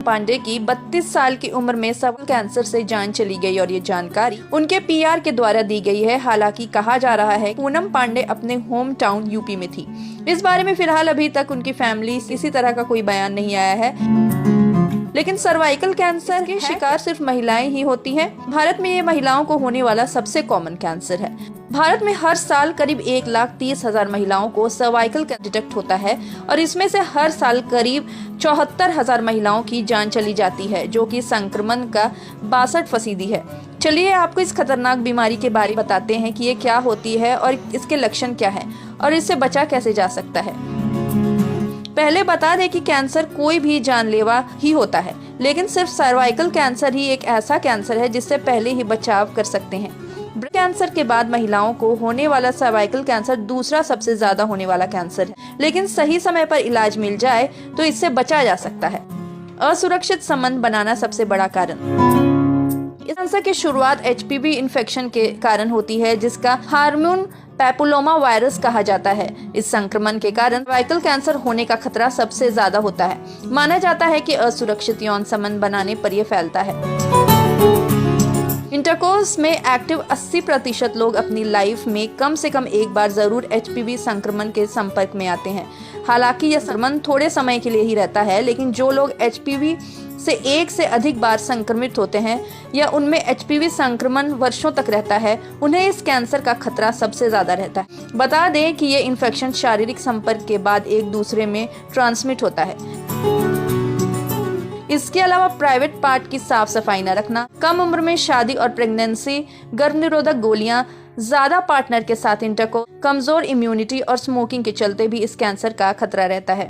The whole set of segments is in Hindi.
पांडे की 32 साल की उम्र में सर्वाइकल कैंसर से जान चली गई और ये जानकारी उनके पीआर के द्वारा दी गई है। हालांकि कहा जा रहा है कि पूनम पांडे अपने होम टाउन यूपी में थी। इस बारे में फिलहाल अभी तक उनकी फैमिली किसी तरह का कोई बयान नहीं आया है। लेकिन सर्वाइकल कैंसर के शिकार सिर्फ महिलाएं ही होती हैं। भारत में ये महिलाओं को होने वाला सबसे कॉमन कैंसर है। भारत में हर साल करीब 1,30,000 महिलाओं को सर्वाइकल कैंसर डिटेक्ट होता है और इसमें से हर साल करीब 74,000 महिलाओं की जान चली जाती है, जो कि संक्रमण का 62% है। चलिए आपको इस खतरनाक बीमारी के बारे में बताते हैं कि ये क्या होती है और इसके लक्षण क्या है और इससे बचा कैसे जा सकता है। पहले बता दें कि कैंसर कोई भी जानलेवा ही होता है, लेकिन सिर्फ सर्वाइकल कैंसर ही एक ऐसा कैंसर है जिससे पहले ही बचाव कर सकते हैं। ब्रेस्ट कैंसर के बाद महिलाओं को होने वाला सर्वाइकल कैंसर दूसरा सबसे ज्यादा होने वाला कैंसर है, लेकिन सही समय पर इलाज मिल जाए तो इससे बचा जा सकता है। असुरक्षित संबंध बनाना सबसे बड़ा कारण। इस कैंसर की शुरुआत एचपीवी इन्फेक्शन के कारण होती है, जिसका हार्मोन पैपुलोमा वायरस कहा जाता है। इस संक्रमण के कारण सर्वाइकल कैंसर होने का खतरा सबसे ज्यादा होता है। माना जाता है कि असुरक्षित यौन संबंध बनाने पर यह फैलता है। इंटरकोर्स में एक्टिव 80% लोग अपनी लाइफ में कम से कम एक बार जरूर एचपीवी संक्रमण के संपर्क में आते हैं। हालांकि यह संक्रमण थोड़े समय के लिए ही रहता है, लेकिन जो लोग एचपीवी से एक से अधिक बार संक्रमित होते हैं या उनमें एचपीवी संक्रमण वर्षों तक रहता है, उन्हें इस कैंसर का खतरा सबसे ज्यादा रहता है। बता दें कि ये इन्फेक्शन शारीरिक संपर्क के बाद एक दूसरे में ट्रांसमिट होता है। इसके अलावा प्राइवेट पार्ट की साफ सफाई न रखना, कम उम्र में शादी और प्रेगनेंसी, गर्भ निरोधक गोलियां, ज्यादा पार्टनर के साथ इंटरकोर्स, कमजोर इम्यूनिटी और स्मोकिंग के चलते भी इस कैंसर का खतरा रहता है।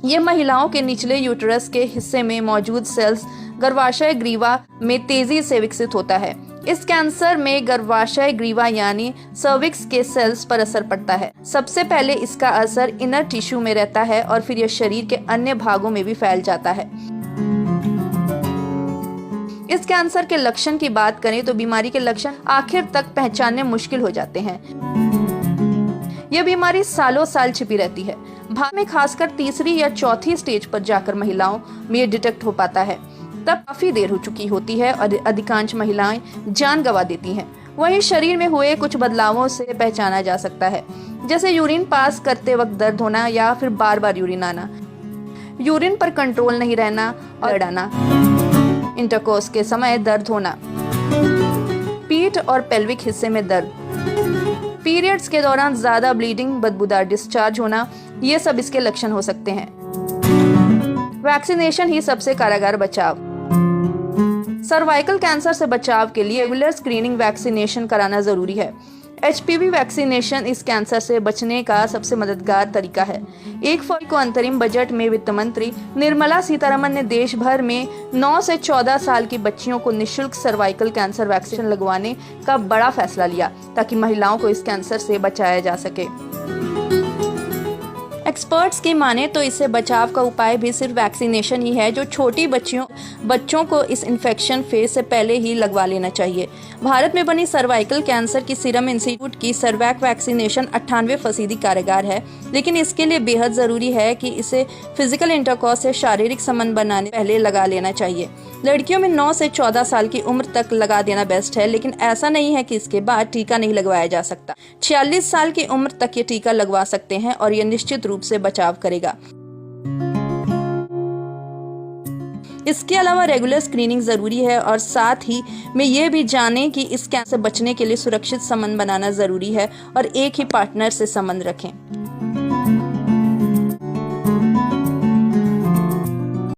ये महिलाओं के निचले यूटरस के हिस्से में मौजूद सेल्स गर्भाशय ग्रीवा में तेजी से विकसित होता है। इस कैंसर में गर्भाशय ग्रीवा यानी सर्विक्स के सेल्स पर असर पड़ता है। सबसे पहले इसका असर इनर टिश्यू में रहता है और फिर यह शरीर के अन्य भागों में भी फैल जाता है। इस कैंसर के लक्षण की बात करें तो बीमारी के लक्षण आखिर तक पहचानने मुश्किल हो जाते हैं। यह बीमारी सालों साल छिपी रहती है। भारत में खासकर तीसरी या चौथी स्टेज पर जाकर महिलाओं में ये डिटेक्ट हो पाता है। तब काफी देर हो चुकी होती है और अधिकांश महिलाएं जान गंवा देती हैं। वहीं शरीर में हुए कुछ बदलावों से पहचाना जा सकता है, जैसे यूरिन पास करते वक्त दर्द होना या फिर बार बार यूरिन आना, यूरिन पर कंट्रोल नहीं रहना और अड़ाना, इंटरकोर्स के समय दर्द होना, पीठ और पेल्विक हिस्से में दर्द, पीरियड्स के दौरान ज्यादा ब्लीडिंग, बदबूदार डिस्चार्ज होना, ये सब इसके लक्षण हो सकते हैं। वैक्सीनेशन ही सबसे कारगर बचाव। सर्वाइकल कैंसर से बचाव के लिए रेगुलर स्क्रीनिंग वैक्सीनेशन कराना जरूरी है। एचपीवी वैक्सीनेशन इस कैंसर से बचने का सबसे मददगार तरीका है। 1 फरवरी को अंतरिम बजट में वित्त मंत्री निर्मला सीतारमण ने देश भर में 9 से 14 साल की बच्चियों को निःशुल्क सर्वाइकल कैंसर वैक्सीन लगवाने का बड़ा फैसला लिया, ताकि महिलाओं को इस कैंसर से बचाया जा सके। एक्सपर्ट्स की माने तो इससे बचाव का उपाय भी सिर्फ वैक्सीनेशन ही है, जो छोटी बच्चों को इस इन्फेक्शन फेज से पहले ही लगवा लेना चाहिए। भारत में बनी सर्वाइकल कैंसर की सीरम इंस्टीट्यूट की सर्वैक वैक्सीनेशन 98% कारगर है, लेकिन इसके लिए बेहद जरूरी है कि इसे फिजिकल इंटरकॉर्स से शारीरिक संबंध बनाने पहले लगा लेना चाहिए। लड़कियों में 9 से 14 साल की उम्र तक लगा देना बेस्ट है, लेकिन ऐसा नहीं है कि इसके बाद टीका नहीं लगवाया जा सकता। 46 साल की उम्र तक ये टीका लगवा सकते हैं और ये निश्चित रूप से बचाव करेगा। इसके अलावा रेगुलर स्क्रीनिंग जरूरी है और साथ ही में ये भी जानें कि इस कैंसर से बचने के लिए सुरक्षित संबंध बनाना जरूरी है और एक ही पार्टनर से संबंध रखें।